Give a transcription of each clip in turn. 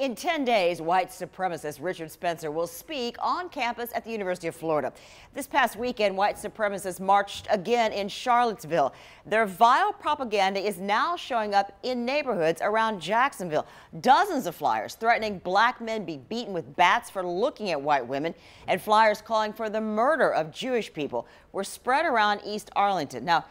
In 10 days, white supremacist Richard Spencer will speak on campus at the University of Florida. This past weekend, white supremacists marched again in Charlottesville. Their vile propaganda is now showing up in neighborhoods around Jacksonville. Dozens of flyers threatening black men be beaten with bats for looking at white women, and flyers calling for the murder of Jewish people were spread around East Arlington. Now,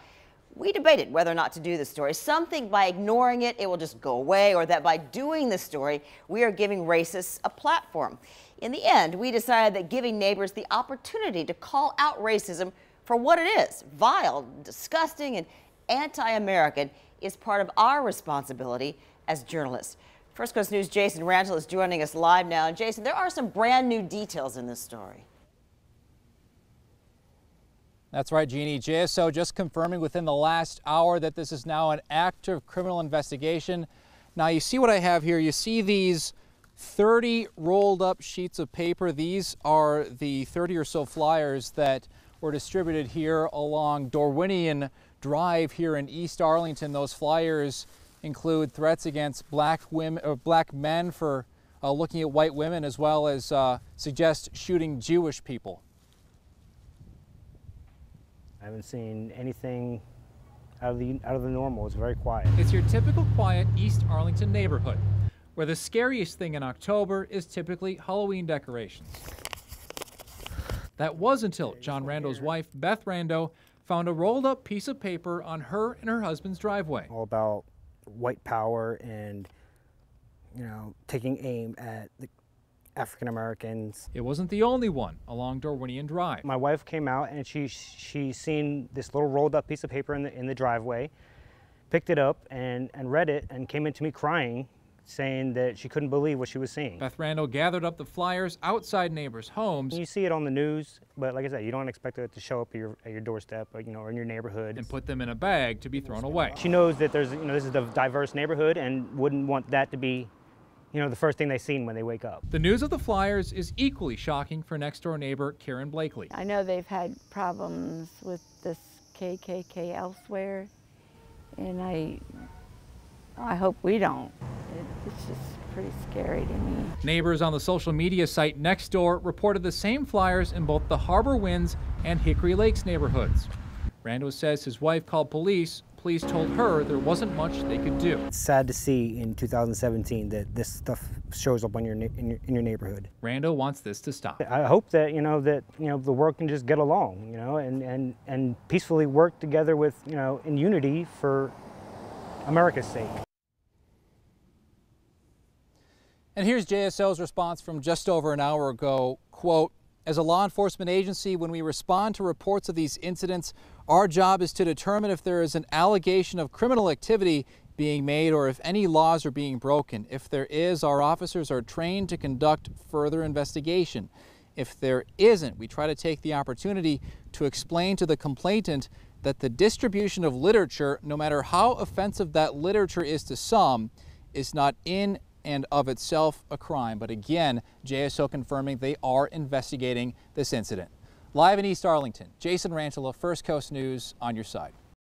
we debated whether or not to do this story. Some think by ignoring it, it will just go away, or that by doing this story, we are giving racists a platform. In the end, we decided that giving neighbors the opportunity to call out racism for what it is, vile, disgusting, and anti-American, is part of our responsibility as journalists. First Coast News' Jason Ranchel is joining us live now. And Jason, there are some brand new details in this story. That's right, Jeannie. JSO just confirming within the last hour that this is now an active criminal investigation. Now, you see what I have here. You see these 30 rolled up sheets of paper. These are the 30 or so flyers that were distributed here along Dorwinian Drive here in East Arlington. Those flyers include threats against black men for looking at white women, as well as suggest shooting Jewish people. I haven't seen anything out of the normal. It's very quiet. It's your typical quiet East Arlington neighborhood, where the scariest thing in October is typically Halloween decorations. That was until John Rando's wife, Beth Rando, found a rolled up piece of paper on her and her husband's driveway. All about white power and, taking aim at the African Americans. It wasn't the only one along Dorwinian Drive. My wife came out and she seen this little rolled up piece of paper in the driveway, picked it up and read it, and came into me crying, saying that she couldn't believe what she was seeing. Beth Rando gathered up the flyers outside neighbors' homes. You see it on the news, but like I said, you don't expect it to show up at your doorstep, or, or in your neighborhood. And put them in a bag to be thrown away. She knows that there's, this is a diverse neighborhood and wouldn't want that to be the first thing they seen when they wake up. The news of the flyers is equally shocking for next-door neighbor Karen Blakely. I know they've had problems with this KKK elsewhere, and I hope we don't. It's just pretty scary to me. Neighbors on the social media site Nextdoor reported the same flyers in both the Harbor Winds and Hickory Lakes neighborhoods. Rando says his wife called police. Police told her there wasn't much they could do. It's sad to see in 2017 that this stuff shows up on in your neighborhood. Rando wants this to stop. I hope that the world can just get along, and peacefully work together with in unity for America's sake. And here's JSO's response from just over an hour ago. Quote, "As a law enforcement agency, when we respond to reports of these incidents, our job is to determine if there is an allegation of criminal activity being made or if any laws are being broken. If there is, our officers are trained to conduct further investigation. If there isn't, we try to take the opportunity to explain to the complainant that the distribution of literature, no matter how offensive that literature is to some, is not in and of itself a crime." But again, JSO confirming they are investigating this incident. Live in East Arlington, Jason Ranchel, First Coast News, on your side.